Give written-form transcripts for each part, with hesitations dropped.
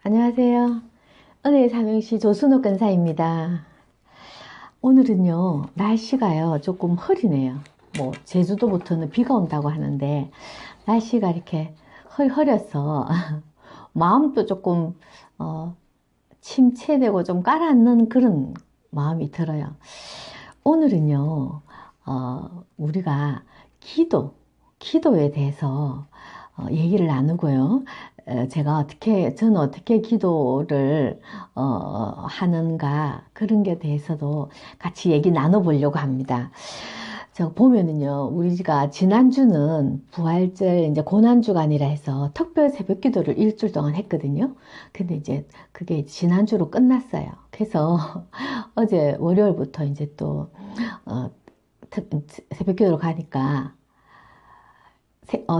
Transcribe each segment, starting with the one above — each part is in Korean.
안녕하세요. 은혜의 삼행시 조순옥 간사입니다. 오늘은요, 날씨가요, 조금 흐리네요. 뭐, 제주도부터는 비가 온다고 하는데, 날씨가 이렇게 흐려서, 마음도 조금, 어, 침체되고 좀 가라앉는 그런 마음이 들어요. 오늘은요, 우리가 기도에 대해서 얘기를 나누고요. 저는 어떻게 기도를 하는가 그런 게 대해서도 같이 얘기 나눠보려고 합니다. 저 보면은요, 우리가 지난주는 부활절 이제 고난주간이라 해서 특별 새벽 기도를 일주일 동안 했거든요. 근데 이제 그게 지난주로 끝났어요. 그래서 어제 월요일부터 이제 또 어, 새벽 기도로 가니까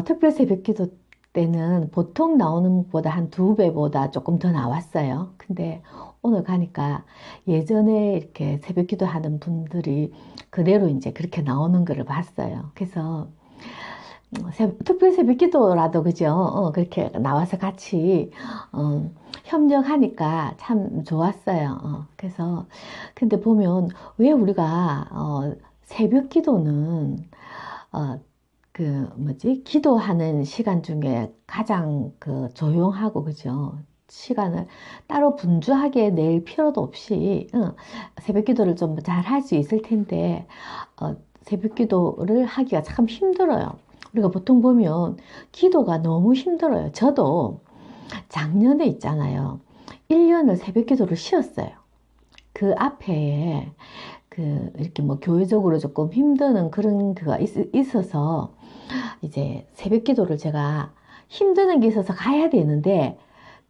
특별 새벽 기도 때는 보통 나오는 것보다 한 두 배보다 조금 더 나왔어요. 근데 오늘 가니까 예전에 이렇게 새벽 기도 하는 분들이 그대로 이제 그렇게 나오는 거를 봤어요. 그래서 특별 새벽 기도라도 그죠? 그렇게 나와서 같이 협력하니까 참 좋았어요. 그래서 근데 보면 왜 우리가 새벽 기도는 어, 기도하는 시간 중에 가장 조용하고, 그죠? 시간을 따로 분주하게 낼 필요도 없이, 새벽 기도를 좀 잘 할 수 있을 텐데, 새벽 기도를 하기가 참 힘들어요. 우리가 보통 보면 기도가 너무 힘들어요. 저도 작년에 있잖아요. 1년을 새벽 기도를 쉬었어요. 그 앞에 이렇게 뭐 교회적으로 조금 힘드는 그런 그가 있어서 이제 새벽 기도를 제가 힘드는 게 있어서 가야 되는데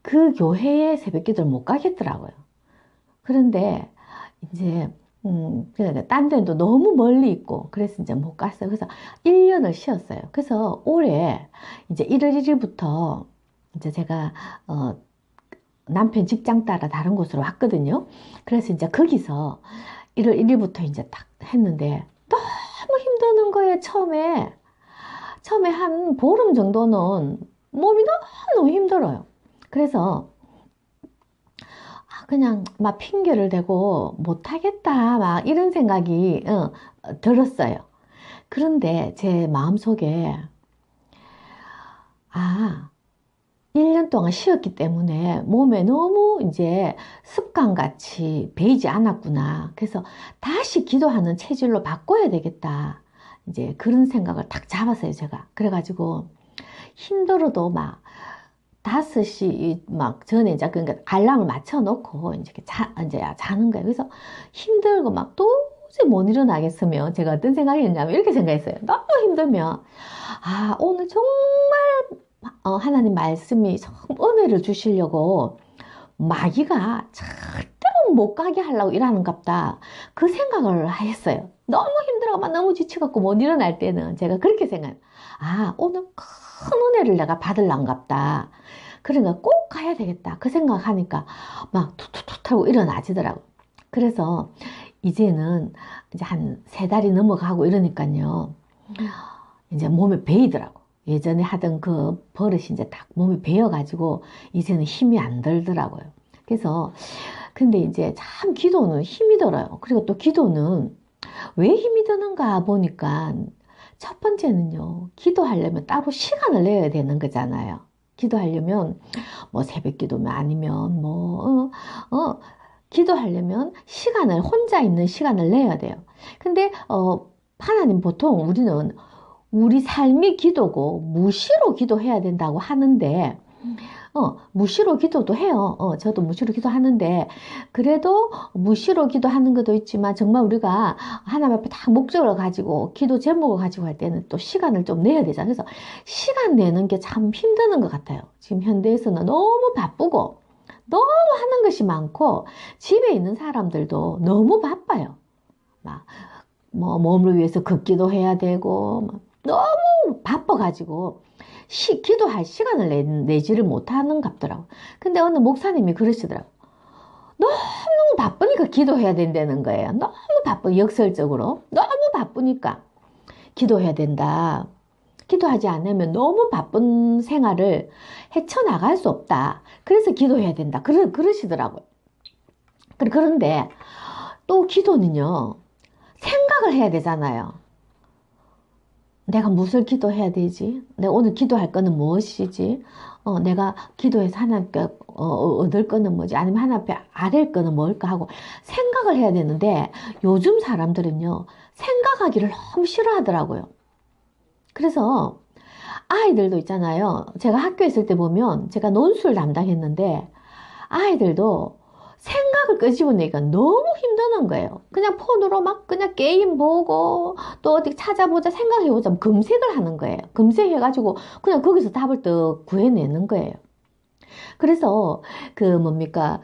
그 교회에 새벽 기도를 못 가겠더라고요. 그런데 이제 그러니까 딴 데도 너무 멀리 있고 그래서 이제 못 갔어요. 그래서 1년을 쉬었어요. 그래서 올해 이제 1월 1일부터 이제 제가 남편 직장 따라 다른 곳으로 왔거든요. 그래서 이제 거기서 1월 1일부터 이제 딱 했는데 너무 힘드는 거예요, 처음에. 처음에 한 보름 정도는 몸이 너무 힘들어요. 그래서 그냥 막 핑계를 대고 못하겠다 막 이런 생각이 들었어요. 그런데 제 마음속에 아 1년 동안 쉬었기 때문에 몸에 너무 이제 습관같이 배이지 않았구나. 그래서 다시 기도하는 체질로 바꿔야 되겠다. 이제 그런 생각을 딱 잡았어요, 제가. 그래가지고 힘들어도 막 5시 막 전에 이제 그러니까 알람을 맞춰놓고 이제 자는 거예요. 그래서 힘들고 막 도저히 못 일어나겠으면 제가 어떤 생각이 있냐면 이렇게 생각했어요. 너무 힘들면 오늘 정말 하나님 말씀이 은혜를 주시려고 마귀가 절대로 못 가게 하려고 일하는갑다. 그 생각을 했어요. 너무 힘들어, 막 너무 지쳐갖고 못 일어날 때는 제가 그렇게 생각해요. 오늘 큰 은혜를 내가 받을란갑다. 그러니까 꼭 가야 되겠다. 그 생각하니까 막 툭툭툭 하고 일어나지더라고. 그래서 이제는 이제 한 3달이 넘어가고 이러니까요. 이제 몸에 배이더라고. 예전에 하던 그 버릇이 이제 딱 몸에 배어가지고 이제는 힘이 안 들더라고요. 그래서 근데 이제 참 기도는 힘이 들어요. 그리고 또 기도는 왜 힘이 드는가 보니까 첫 번째는요. 기도하려면 따로 시간을 내야 되는 거잖아요. 기도하려면 뭐 새벽 기도면 아니면 기도하려면 시간을 혼자 있는 시간을 내야 돼요. 근데 하나님 보통 우리는 우리 삶이 기도고 무시로 기도해야 된다고 하는데 무시로 기도도 해요. 저도 무시로 기도하는데 그래도 무시로 기도하는 것도 있지만 정말 우리가 하나님 앞에 다 목적을 가지고 기도 제목을 가지고 할 때는 또 시간을 좀 내야 되잖아요. 그래서 시간 내는 게 참 힘드는 것 같아요. 지금 현대에서는 너무 바쁘고 너무 하는 것이 많고 집에 있는 사람들도 너무 바빠요. 막 뭐 몸을 위해서 걷기도 해야 되고 막 너무 바빠가지고 기도할 시간을 내지를 못하는 갑더라고. 근데 어느 목사님이 그러시더라고. 너무 바쁘니까 기도해야 된다는 거예요. 너무 역설적으로. 너무 바쁘니까 기도해야 된다. 기도하지 않으면 너무 바쁜 생활을 헤쳐나갈 수 없다. 그래서 기도해야 된다. 그러시더라고요. 그런데 또 기도는요, 생각을 해야 되잖아요. 내가 무엇을 기도해야 되지? 내가 오늘 기도할 거는 무엇이지? 내가 기도해서 하나님께 얻을 거는 뭐지? 아니면 하나님께 아랠 거는 뭘까 하고 생각을 해야 되는데 요즘 사람들은요, 생각하기를 너무 싫어하더라고요. 그래서 아이들도 있잖아요. 제가 학교에 있을 때 보면 제가 논술 담당했는데 아이들도 생각을 끄집어내기가 너무 힘드는 거예요. 그냥 폰으로 막 그냥 게임 보고 또 어디 찾아보자 생각해보자 검색을 하는 거예요. 검색해가지고 그냥 거기서 답을 또 구해내는 거예요. 그래서 그 뭡니까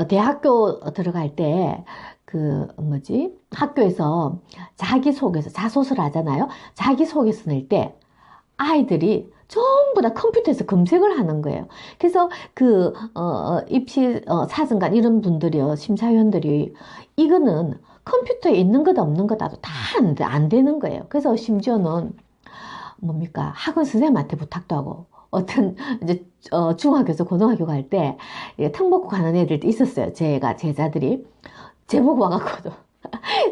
대학교 들어갈 때 그 뭐지 학교에서 자기소개서 자소서를 하잖아요. 자기소개서 낼 때 아이들이 전부 다 컴퓨터에서 검색을 하는 거예요. 그래서 그, 입시, 사정관 이런 분들이요, 심사위원들이 이거는 컴퓨터에 있는 거다 없는 거다도 다 안 되는 거예요. 그래서 심지어는 뭡니까 학원 선생님한테 부탁도 하고 어떤 이제 중학교에서 고등학교 갈 때 턱 먹고 가는 애들도 있었어요. 제자들이 제보고 와갖고도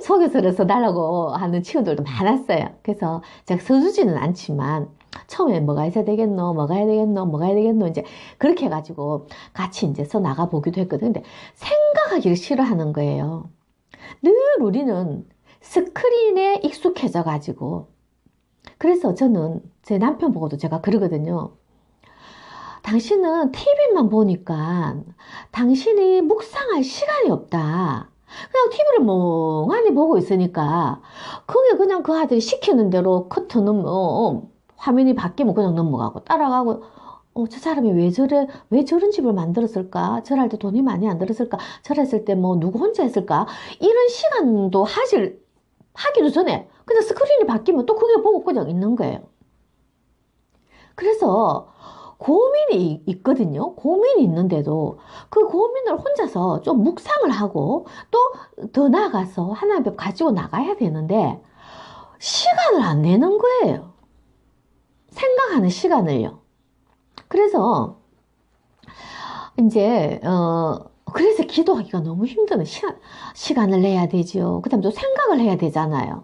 소개서를 써달라고 하는 친구들도 많았어요. 그래서 제가 써주지는 않지만 처음에 뭐가 있어야 되겠노, 뭐가 해야 되겠노, 뭐가 해야 되겠노, 이제 그렇게 해가지고 같이 이제 써 나가 보기도 했거든요. 근데 생각하기를 싫어하는 거예요. 늘 우리는 스크린에 익숙해져가지고. 그래서 저는 제 남편 보고도 제가 그러거든요. 당신은 TV만 보니까 당신이 묵상할 시간이 없다. 그냥 TV를 멍하니 보고 있으니까 그게 그냥 그 아들이 시키는 대로 커튼은 화면이 바뀌면 그냥 넘어가고 따라가고 저 사람이 왜 저런 집을 만들었을까? 저럴 때 돈이 많이 안 들었을까? 저랬을 때 뭐 누구 혼자 했을까? 이런 시간도 하기도 전에 그냥 스크린이 바뀌면 또 그게 보고 그냥 있는 거예요. 그래서 고민이 있거든요. 고민이 있는데도 그 고민을 혼자서 좀 묵상을 하고 또 더 나아가서 하나님 앞에 가지고 나가야 되는데 시간을 안 내는 거예요. 생각하는 시간을요. 그래서 이제 그래서 기도하기가 너무 힘드는 시간을 내야 되죠. 그 다음에 또 생각을 해야 되잖아요.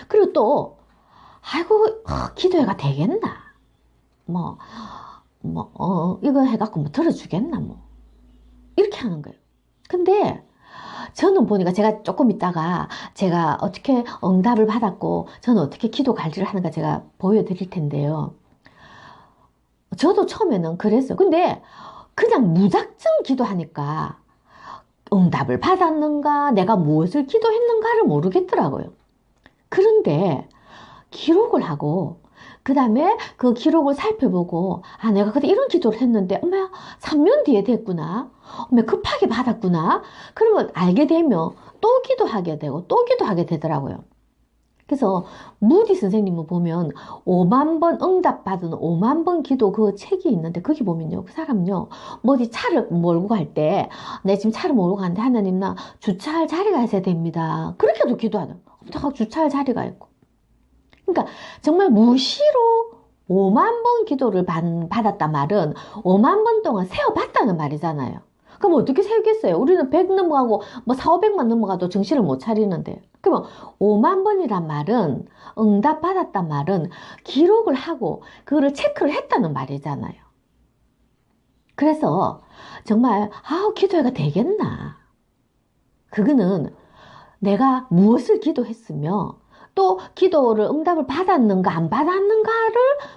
그리고 또 아이고 기도회가 되겠나 이거 해갖고 뭐 들어주겠나 이렇게 하는 거예요. 근데 저는 보니까 제가 조금 있다가 제가 어떻게 응답을 받았고 저는 어떻게 기도 관리를 하는가 제가 보여드릴 텐데요. 저도 처음에는 그랬어요. 근데 그냥 무작정 기도하니까 응답을 받았는가 내가 무엇을 기도했는가를 모르겠더라고요. 그런데 기록을 하고 그 다음에 그 기록을 살펴보고 내가 그때 이런 기도를 했는데 엄마야 3년 뒤에 됐구나. 엄마 급하게 받았구나. 그러면 알게 되면 또 기도하게 되고 또 기도하게 되더라고요. 그래서 무디 선생님을 보면 5만 번 응답받은 5만 번 기도 그 책이 있는데 거기 보면요. 그 사람요. 어디 차를 몰고 갈 때 내 지금 차를 몰고 가는데 하나님 나 주차할 자리가 있어야 됩니다. 그렇게도 기도하는 주차할 자리가 있고 그러니까 정말 무시로 5만 번 기도를 받았단 말은 5만 번 동안 세어봤다는 말이잖아요. 그럼 어떻게 세우겠어요? 우리는 100 넘어가고 뭐 4, 500만 넘어가도 정신을 못 차리는데. 그러면 5만 번이란 말은 응답 받았단 말은 기록을 하고 그거를 체크를 했다는 말이잖아요. 그래서 정말 기도회가 되겠나? 그거는 내가 무엇을 기도했으며 또 기도를 응답을 받았는가 안 받았는가를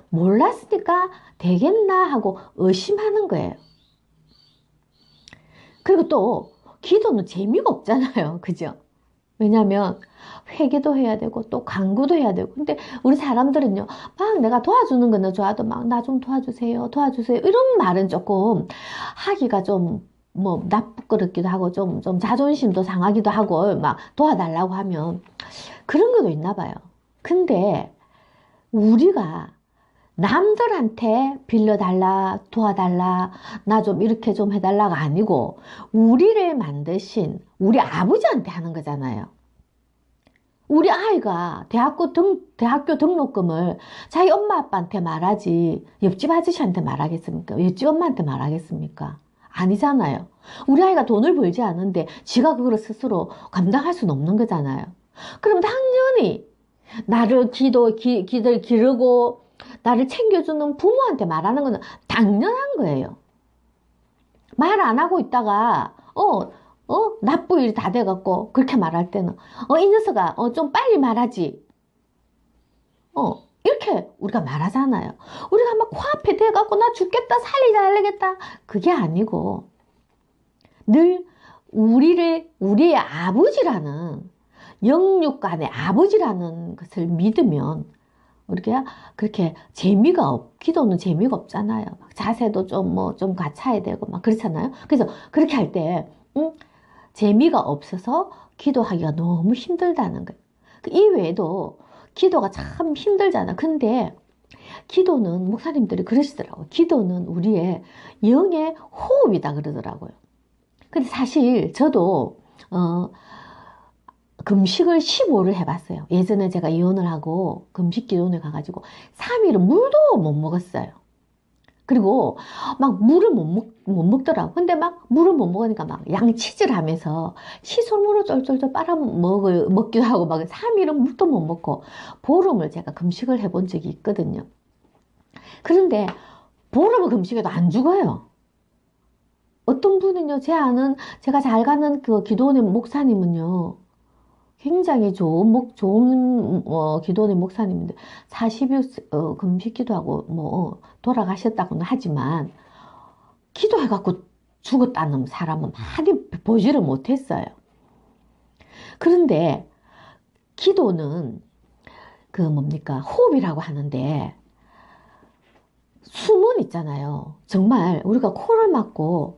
몰랐으니까 되겠나 하고 의심하는 거예요. 그리고 또 기도는 재미가 없잖아요. 그죠? 왜냐하면 회개도 해야 되고 또 간구도 해야 되고 근데 우리 사람들은요 막 내가 도와주는 거는 좋아도 막 나 좀 도와주세요 이런 말은 조금 하기가 좀 나쁘기도 하고 좀 자존심도 상하기도 하고 막 도와달라고 하면 그런 것도 있나 봐요. 근데 우리가 남들한테 빌려달라, 도와달라, 나 좀 이렇게 좀 해달라가 아니고 우리를 만드신 우리 아버지한테 하는 거잖아요. 우리 아이가 대학교 등록금을 자기 엄마 아빠한테 말하지 옆집 아저씨한테 말하겠습니까? 옆집 엄마한테 말하겠습니까? 아니잖아요. 우리 아이가 돈을 벌지 않은데 지가 그걸 스스로 감당할 수는 없는 거잖아요. 그럼 당연히 나를 기를 기르고 나를 챙겨주는 부모한테 말하는 거는 당연한 거예요. 말 안 하고 있다가 납부 일이 다 돼갖고 그렇게 말할 때는 이 녀석아 좀 빨리 말하지. 이렇게 우리가 말하잖아요. 우리가 막 코앞에 대갖고 나 죽겠다 살리자 알려겠다 그게 아니고 늘 우리의 아버지라는 영육간의 아버지라는 것을 믿으면 우리가 그렇게 기도는 재미가 없잖아요. 자세도 좀 갖춰야 되고 막 그렇잖아요. 그래서 그렇게 할 때 재미가 없어서 기도하기가 너무 힘들다는 거예요. 그 이외에도 기도가 참 힘들잖아. 근데 기도는 목사님들이 그러시더라고요. 기도는 우리의 영의 호흡이다 그러더라고요. 근데 사실 저도 금식을 15를 해봤어요. 예전에 제가 이혼을 하고 금식 기도원에 가가지고 3일은 물도 못 먹었어요. 그리고 막 물을 못 먹더라고. 근데 막 물을 못 먹으니까 막 양치질 하면서 시솔물을 쫄쫄쫄 빨아 먹기도 하고 막 3일은 물도 못 먹고 보름을 제가 금식을 해본 적이 있거든요. 그런데 보름을 금식해도 안 죽어요. 어떤 분은요, 제가 잘 가는 그 기도원의 목사님은요, 굉장히 좋은 기도원의 목사님인데 40일 금식 기도하고 돌아가셨다고는 하지만 기도해갖고 죽었다는 사람은 많이 보지를 못했어요. 그런데 기도는 호흡이라고 하는데 숨은 있잖아요. 정말 우리가 코를 막고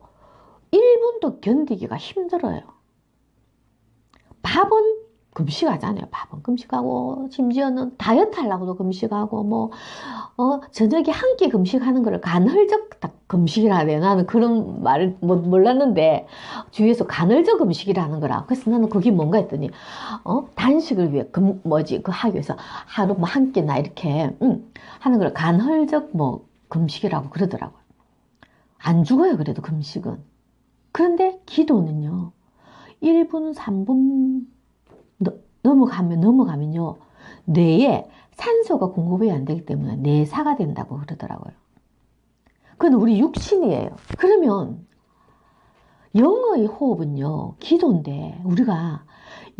1분도 견디기가 힘들어요. 밥은 금식하잖아요. 밥은 금식하고 심지어는 다이어트 하려고도 금식하고 저녁에 한 끼 금식하는 거를 간헐적 금식이라 해야 돼. 나는 그런 말을 몰랐는데 주위에서 간헐적 금식이라는 거라. 그래서 나는 그게 뭔가 했더니 단식을 위해 하기 위해서 하루 한 끼나 이렇게 하는 걸 간헐적 금식이라고 그러더라고요. 안 죽어요. 그래도 금식은. 그런데 기도는요. 1분, 3분 넘어가면요. 뇌에 산소가 공급이 안 되기 때문에 뇌사가 된다고 그러더라고요. 그건 우리 육신이에요. 그러면 영의 호흡은요. 기도인데 우리가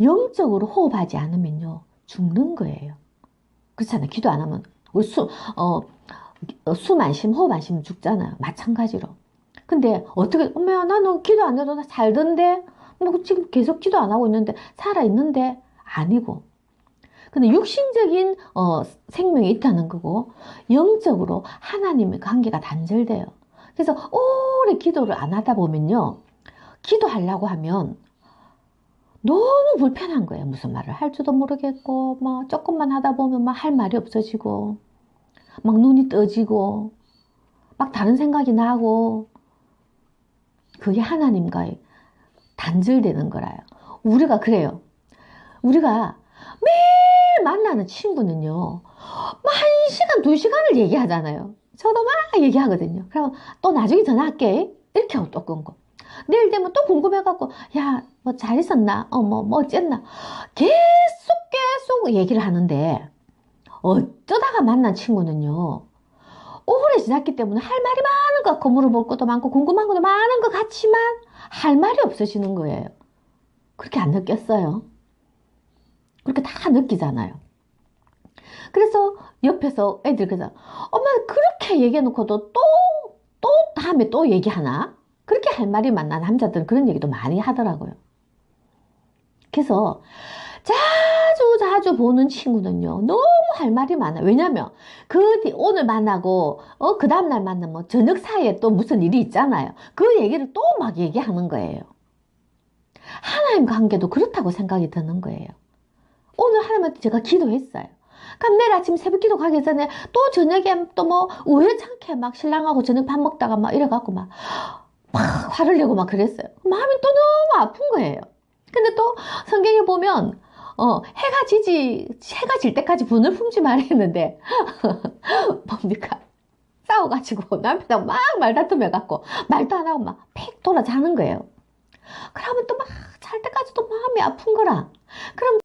영적으로 호흡하지 않으면요. 죽는 거예요. 그렇잖아요. 기도 안 하면 우리 숨 안 쉬면 호흡 안 쉬면 죽잖아요. 마찬가지로. 근데 어떻게 엄마야 나는 기도 안 해도 나 살던데 지금 계속 기도 안 하고 있는데 살아있는데 아니고 근데 육신적인 생명이 있다는 거고 영적으로 하나님의 관계가 단절돼요. 그래서 오래 기도를 안 하다 보면요. 기도하려고 하면 너무 불편한 거예요. 무슨 말을 할 줄도 모르겠고 조금만 하다 보면 막 할 말이 없어지고 막 눈이 떠지고 막 다른 생각이 나고 그게 하나님과의 단절되는 거라요. 우리가 그래요. 우리가 매일 만나는 친구는요. 1시간, 2시간을 얘기하잖아요. 저도 막 얘기하거든요. 그럼 또 나중에 전화할게. 이렇게 하고 또 끊고. 내일 되면 또 궁금해갖고 야, 잘 있었나? 어쨌나? 계속 얘기를 하는데 어쩌다가 만난 친구는요. 오래 지났기 때문에 할 말이 많은 것 같고 물어볼 것도 많고 궁금한 것도 많은 것 같지만 할 말이 없어지는 거예요. 그렇게 안 느꼈어요? 그렇게 다 느끼잖아요. 그래서 옆에서 애들 그래서 엄마는 그렇게 얘기해놓고도 또 다음에 또 얘기하나? 그렇게 할 말이 많나? 남자들은 그런 얘기도 많이 하더라고요. 그래서 자주 보는 친구는요 너무 할 말이 많아요. 왜냐면 오늘 만나고 그 다음날 만나면 저녁 사이에 또 무슨 일이 있잖아요. 그 얘기를 또 막 얘기하는 거예요. 하나님 관계도 그렇다고 생각이 드는 거예요. 오늘 하나님한테 제가 기도했어요. 그럼 내일 아침 새벽 기도 가기 전에 또 저녁에 또 우연찮게 막 신랑하고 저녁 밥 먹다가 막 이래갖고 막 화를 내고 막 그랬어요. 마음이 또 너무 아픈 거예요. 근데 또 성경에 보면 해가 질 때까지 분을 품지 말라 했는데, 뭡니까? 싸워가지고 남편하고 막 말다툼 해갖고, 말도 안 하고 막 픽 돌아 자는 거예요. 그러면 또 막 잘 때까지도 마음이 아픈 거라. 그럼